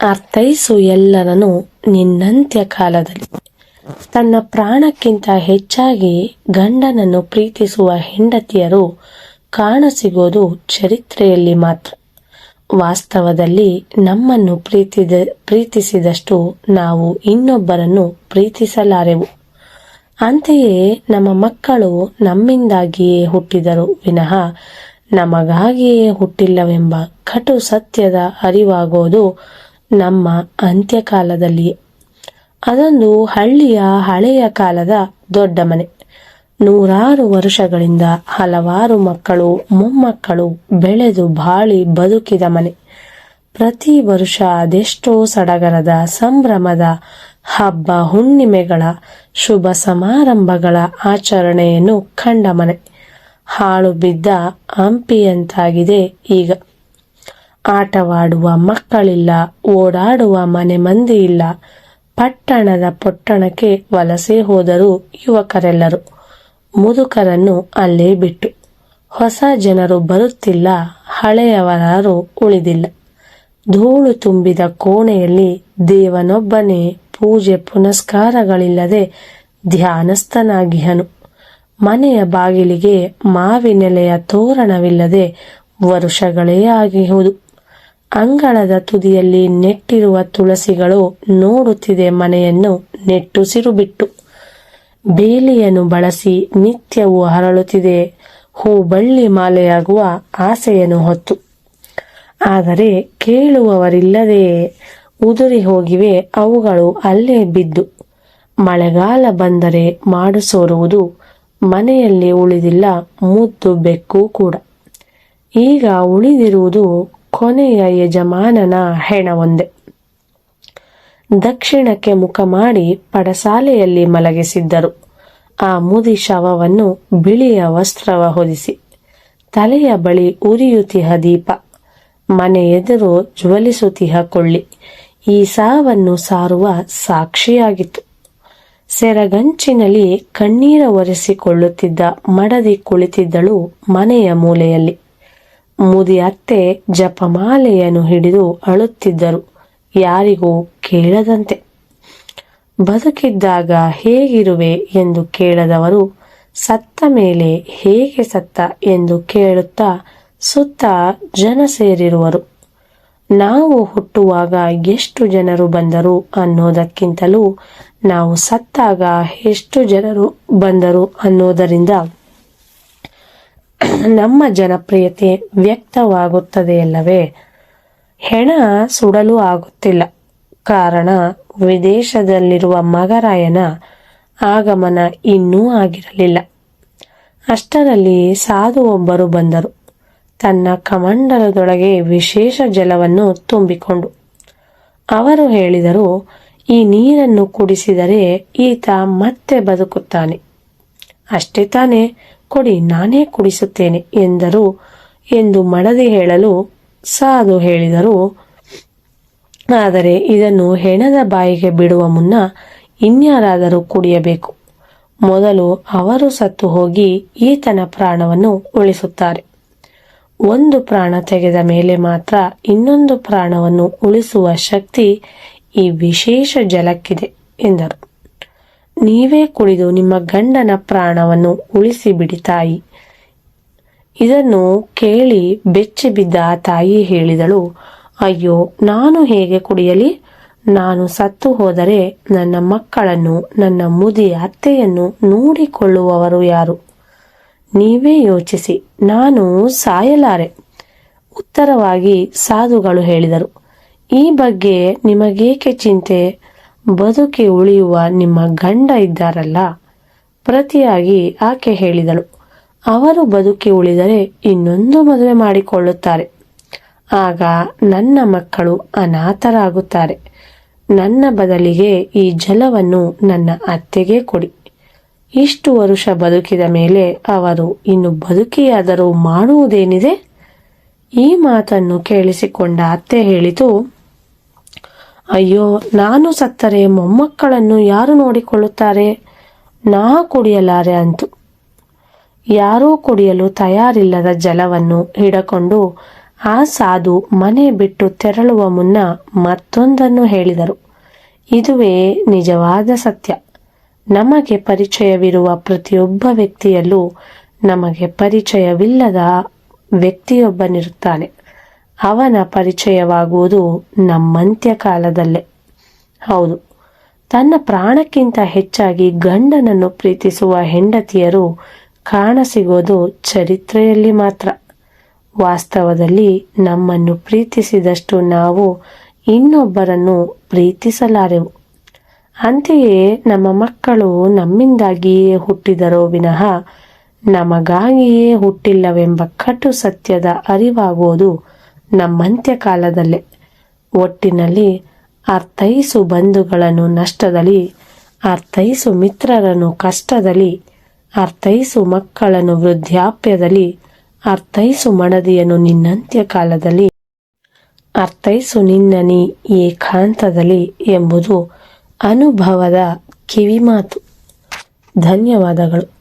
ಅರ್ಥೈಸು ಎಲ್ಲರನ್ನು ನಿನ್ನಂತ್ಯ ಕಾಲದಲ್ಲಿ. ತನ್ನ ಪ್ರಾಣಕ್ಕಿಂತ ಹೆಚ್ಚಾಗಿ ಗಂಡನನ್ನು ಪ್ರೀತಿಸುವ ಹೆಂಡತಿಯರು ಕಾಣಸಿಗೋದು ಚರಿತ್ರೆಯಲ್ಲಿ ಮಾತ್ರ. ವಾಸ್ತವದಲ್ಲಿ ನಮ್ಮನ್ನು ಪ್ರೀತಿಸಿದಷ್ಟು ನಾವು ಇನ್ನೊಬ್ಬರನ್ನು ಪ್ರೀತಿಸಲಾರೆವು. ಅಂತೆಯೇ ನಮ್ಮ ಮಕ್ಕಳು ನಮ್ಮಿಂದಾಗಿಯೇ ಹುಟ್ಟಿದರು ವಿನಃ ನಮಗಾಗಿಯೇ ಹುಟ್ಟಿಲ್ಲವೆಂಬ ಕಟು ಸತ್ಯದ ಅರಿವಾಗೋದು ನಮ್ಮ ಅಂತ್ಯಕಾಲದಲ್ಲಿಯೇ. ಅದೊಂದು ಹಳ್ಳಿಯ ಹಳೆಯ ಕಾಲದ ದೊಡ್ಡ ಮನೆ. 100 ವರ್ಷಗಳಿಂದ ಹಲವಾರು ಮಕ್ಕಳು ಮೊಮ್ಮಕ್ಕಳು ಬೆಳೆದು ಬಾಳಿ ಬದುಕಿದ ಮನೆ. ಪ್ರತಿ ವರ್ಷ ಅದೆಷ್ಟೋ ಸಡಗರದ ಸಂಭ್ರಮದ ಹಬ್ಬ ಹುಣ್ಣಿಮೆಗಳ ಶುಭ ಸಮಾರಂಭಗಳ ಆಚರಣೆಯನ್ನು ಕಂಡ ಮನೆ. ಹಾಳು ಬಿದ್ದ ಹಂಪಿಯಂತಾಗಿದೆ ಈಗ. ಆಟವಾಡುವ ಮಕ್ಕಳಿಲ್ಲ, ಓಡಾಡುವ ಮನೆ ಮಂದಿ ಇಲ್ಲ. ಪಟ್ಟಣದ ಪೊಟ್ಟಣಕ್ಕೆ ವಲಸೆ ಹೋದರು ಯುವಕರೆಲ್ಲರೂ, ಮುದುಕರನ್ನು ಅಲ್ಲೇ ಬಿಟ್ಟು. ಹೊಸ ಜನರು ಬರುತ್ತಿಲ್ಲ, ಹಳೆಯವರಾರು ಉಳಿದಿಲ್ಲ. ಧೂಳು ತುಂಬಿದ ಕೋಣೆಯಲ್ಲಿ ದೇವನೊಬ್ಬನೇ ಪೂಜೆ ಪುನಸ್ಕಾರಗಳಿಲ್ಲದೆ ಧ್ಯಾನಸ್ಥನಾಗಿಹನು. ಮನೆಯ ಬಾಗಿಲಿಗೆ ಮಾವಿನೆಲೆಯ ತೋರಣವಿಲ್ಲದೆ ವರುಷಗಳೇ ಆಗಿಹುದು. ಅಂಗಳದ ತುದಿಯಲ್ಲಿ ನೆಟ್ಟಿರುವ ತುಳಸಿಗಳು ನೋಡುತ್ತಿದೆ ಮನೆಯನ್ನು ನೆಟ್ಟುಸಿರು ಬಿಟ್ಟು. ಬೇಲಿಯನ್ನು ಬಳಸಿ ನಿತ್ಯವೂ ಹರಳುತ್ತಿದೆ ಹೂಬಳ್ಳಿ ಮಾಲೆಯಾಗುವ ಆಸೆಯನ್ನು ಹೊತ್ತು. ಆದರೆ ಕೇಳುವವರಿಲ್ಲದೆ ಉದುರಿ ಹೋಗಿವೆ ಅವುಗಳು ಅಲ್ಲೇ ಬಿದ್ದು. ಮಳೆಗಾಲ ಬಂದರೆ ಮಾಡು ಸೋರುವುದು, ಮನೆಯಲ್ಲಿ ಉಳಿದಿಲ್ಲ ಮುದ್ದು ಬೆಕ್ಕು ಕೂಡ. ಈಗ ಉಳಿದಿರುವುದು ಕೊನೆಯ ಯಜಮಾನನ ಹೆಣವೊಂದೇ. ದಕ್ಷಿಣಕ್ಕೆ ಮುಖ ಮಾಡಿ ಪಡಸಾಲೆಯಲ್ಲಿ ಮಲಗಿಸಿದ್ದರು. ಆ ಮುದಿ ಶವವನ್ನು ಬಿಳಿಯ ವಸ್ತ್ರವ ಹೊದಿಸಿ, ತಲೆಯ ಬಳಿ ಉರಿಯುತಿಹ ದೀಪ, ಮನೆ ಎದುರು ಜ್ವಲಿಸುತಿಹ ಕೊಳ್ಳಿ ಈ ಸಾವನ್ನು ಸಾರುವ ಸಾಕ್ಷಿಯಾಗಿತ್ತು. ಸೆರಗಂಚಿನಲ್ಲಿ ಕಣ್ಣೀರ ಒರೆಸಿಕೊಳ್ಳುತ್ತಿದ್ದ ಮಡದಿ ಕುಳಿತಿದ್ದಳು ಮನೆಯ ಮೂಲೆಯಲ್ಲಿ. ಮುದಿ ಅತ್ತೆ ಜಪಮಾಲೆಯನ್ನು ಹಿಡಿದು ಅಳುತ್ತಿದ್ದರು, ಯಾರಿಗೂ ಕೇಳದಂತೆ. ಬದುಕಿದ್ದಾಗ ಹೇಗಿರುವೆ ಎಂದು ಕೇಳದವರು ಸತ್ತ ಮೇಲೆ ಹೇಗೆ ಸತ್ತ ಎಂದು ಕೇಳುತ್ತಾ ಸುತ್ತ ಜನ ಸೇರಿರುವರು. ನಾವು ಹುಟ್ಟುವಾಗ ಎಷ್ಟು ಜನರು ಬಂದರು ಅನ್ನೋದಕ್ಕಿಂತಲೂ ನಾವು ಸತ್ತಾಗ ಎಷ್ಟು ಜನರು ಬಂದರು ಅನ್ನೋದರಿಂದ ನಮ್ಮ ಜನಪ್ರಿಯತೆ ವ್ಯಕ್ತವಾಗುತ್ತದೆಯಲ್ಲವೇ. ಹೆಣ ಸುಡಲು ಆಗುತ್ತಿಲ್ಲ, ಕಾರಣ ವಿದೇಶದಲ್ಲಿರುವ ಮಗರಾಯನ ಆಗಮನ ಇನ್ನೂ ಆಗಿರಲಿಲ್ಲ. ಅಷ್ಟರಲ್ಲಿ ಸಾಧು ಒಬ್ಬರು ಬಂದರು, ತನ್ನ ಕಮಂಡಲದೊಳಗೆ ವಿಶೇಷ ಜಲವನ್ನು ತುಂಬಿಕೊಂಡು. ಅವರು ಹೇಳಿದರು, ಈ ನೀರನ್ನು ಕುಡಿಸಿದರೆ ಈತ ಮತ್ತೆ ಬದುಕುತ್ತಾನೆ. ಅಷ್ಟೇ ತಾನೇ, ಕೊಡಿ, ನಾನೇ ಕುಡಿಸುತ್ತೇನೆ ಎಂದರು ಎಂದು ಮಡದಿ ಹೇಳಲು ಸಾಧು ಹೇಳಿದರು, ಆದರೆ ಇದನ್ನು ಹೆಣದ ಬಾಯಿಗೆ ಬಿಡುವ ಮುನ್ನ ಇನ್ಯಾರಾದರೂ ಕುಡಿಯಬೇಕು. ಮೊದಲು ಅವರು ಸತ್ತು ಹೋಗಿ ಈತನ ಪ್ರಾಣವನ್ನು ಉಳಿಸುತ್ತಾರೆ. ಒಂದು ಪ್ರಾಣ ತೆಗೆದ ಮೇಲೆ ಮಾತ್ರ ಇನ್ನೊಂದು ಪ್ರಾಣವನ್ನು ಉಳಿಸುವ ಶಕ್ತಿ ಈ ವಿಶೇಷ ಜಲಕ್ಕಿದೆ ಎಂದರು. ನೀವೇ ಕುಡಿದು ನಿಮ್ಮ ಗಂಡನ ಪ್ರಾಣವನ್ನು ಉಳಿಸಿಬಿಡಿ ತಾಯಿ. ಇದನ್ನು ಕೇಳಿ ಬೆಚ್ಚಿ ಬಿದ್ದ ಆ ತಾಯಿ ಹೇಳಿದಳು, ಅಯ್ಯೋ, ನಾನು ಹೇಗೆ ಕುಡಿಯಲಿ? ನಾನು ಸತ್ತು ಹೋದರೆ ನನ್ನ ಮಕ್ಕಳನ್ನು, ನನ್ನ ಮುದಿ ಅತ್ತೆಯನ್ನು ನೋಡಿಕೊಳ್ಳುವವರು ಯಾರು? ನೀವೇ ಯೋಚಿಸಿ, ನಾನು ಸಾಯಲಾರೆ. ಉತ್ತರವಾಗಿ ಸಾಧುಗಳು ಹೇಳಿದರು, ಈ ಬಗ್ಗೆ ನಿಮಗೇಕೆ ಚಿಂತೆ? ಬದುಕಿ ಉಳಿಯುವ ನಿಮ್ಮ ಗಂಡ ಇದ್ದಾರಲ್ಲ. ಪ್ರತಿಯಾಗಿ ಆಕೆ ಹೇಳಿದಳು, ಅವರು ಬದುಕಿ ಉಳಿದರೆ ಇನ್ನೊಂದು ಮದುವೆ ಮಾಡಿಕೊಳ್ಳುತ್ತಾರೆ. ಆಗ ನನ್ನ ಮಕ್ಕಳು ಅನಾಥರಾಗುತ್ತಾರೆ. ನನ್ನ ಬದಲಿಗೆ ಈ ಜಲವನ್ನು ನನ್ನ ಅತ್ತೆಗೆ ಕೊಡಿ. ಇಷ್ಟು ವರುಷ ಬದುಕಿದ ಮೇಲೆ ಅವರು ಇನ್ನು ಬದುಕಿಯಾದರೂ ಮಾಡುವುದೇನಿದೆ? ಈ ಮಾತನ್ನು ಕೇಳಿಸಿಕೊಂಡ ಅತ್ತೆ ಹೇಳಿತು, ಅಯ್ಯೋ, ನಾನು ಸತ್ತರೆ ಮೊಮ್ಮಕ್ಕಳನ್ನು ಯಾರು ನೋಡಿಕೊಳ್ಳುತ್ತಾರೆ? ನಾ ಕುಡಿಯಲಾರೆ ಅಂತು. ಯಾರೂ ಕುಡಿಯಲು ತಯಾರಿಲ್ಲದ ಜಲವನ್ನು ಹಿಡಕೊಂಡು ಆ ಸಾಧು ಮನೆ ಬಿಟ್ಟು ತೆರಳುವ ಮುನ್ನ ಮತ್ತೊಂದನ್ನು ಹೇಳಿದರು. ಇದುವೇ ನಿಜವಾದ ಸತ್ಯ. ನಮಗೆ ಪರಿಚಯವಿರುವ ಪ್ರತಿಯೊಬ್ಬ ವ್ಯಕ್ತಿಯಲ್ಲೂ ನಮಗೆ ಪರಿಚಯವಿಲ್ಲದ ವ್ಯಕ್ತಿಯೊಬ್ಬನಿರುತ್ತಾನೆ. ಅವನ ಪರಿಚಯವಾಗುವುದು ನಮ್ಮಂತ್ಯಕಾಲದಲ್ಲೇ. ಹೌದು, ತನ್ನ ಪ್ರಾಣಕ್ಕಿಂತ ಹೆಚ್ಚಾಗಿ ಗಂಡನನ್ನು ಪ್ರೀತಿಸುವ ಹೆಂಡತಿಯರು ಕಾಣಸಿಗೋದು ಚರಿತ್ರೆಯಲ್ಲಿ ಮಾತ್ರ. ವಾಸ್ತವದಲ್ಲಿ ನಮ್ಮನ್ನು ಪ್ರೀತಿಸಿದಷ್ಟು ನಾವು ಇನ್ನೊಬ್ಬರನ್ನು ಪ್ರೀತಿಸಲಾರೆವು. ಅಂತೆಯೇ ನಮ್ಮ ಮಕ್ಕಳು ನಮ್ಮಿಂದಾಗಿಯೇ ಹುಟ್ಟಿದರೋ ವಿನಃ ನಮಗಾಗಿಯೇ ಹುಟ್ಟಿಲ್ಲವೆಂಬ ಕಟು ಸತ್ಯದ ಅರಿವಾಗುವುದು ನಮ್ಮಂತ್ಯಕಾಲದಲ್ಲೇ. ಒಟ್ಟಿನಲ್ಲಿ ಅರ್ಥೈಸು ಬಂಧುಗಳನ್ನು ನಷ್ಟದಲ್ಲಿ, ಅರ್ಥೈಸು ಮಿತ್ರರನ್ನು ಕಷ್ಟದಲ್ಲಿ, ಅರ್ಥೈಸು ಮಕ್ಕಳನ್ನು ವೃದ್ಧಾಪ್ಯದಲ್ಲಿ, ಅರ್ಥೈಸು ಮಡದಿಯನ್ನು ನಿನ್ನಂತ್ಯಕಾಲದಲ್ಲಿ, ಅರ್ಥೈಸು ನಿನ್ನ ನೀ ಏಕಾಂತದಲ್ಲಿ ಎಂಬುದು ಅನುಭವದ ಕಿವಿಮಾತು. ಧನ್ಯವಾದಗಳು.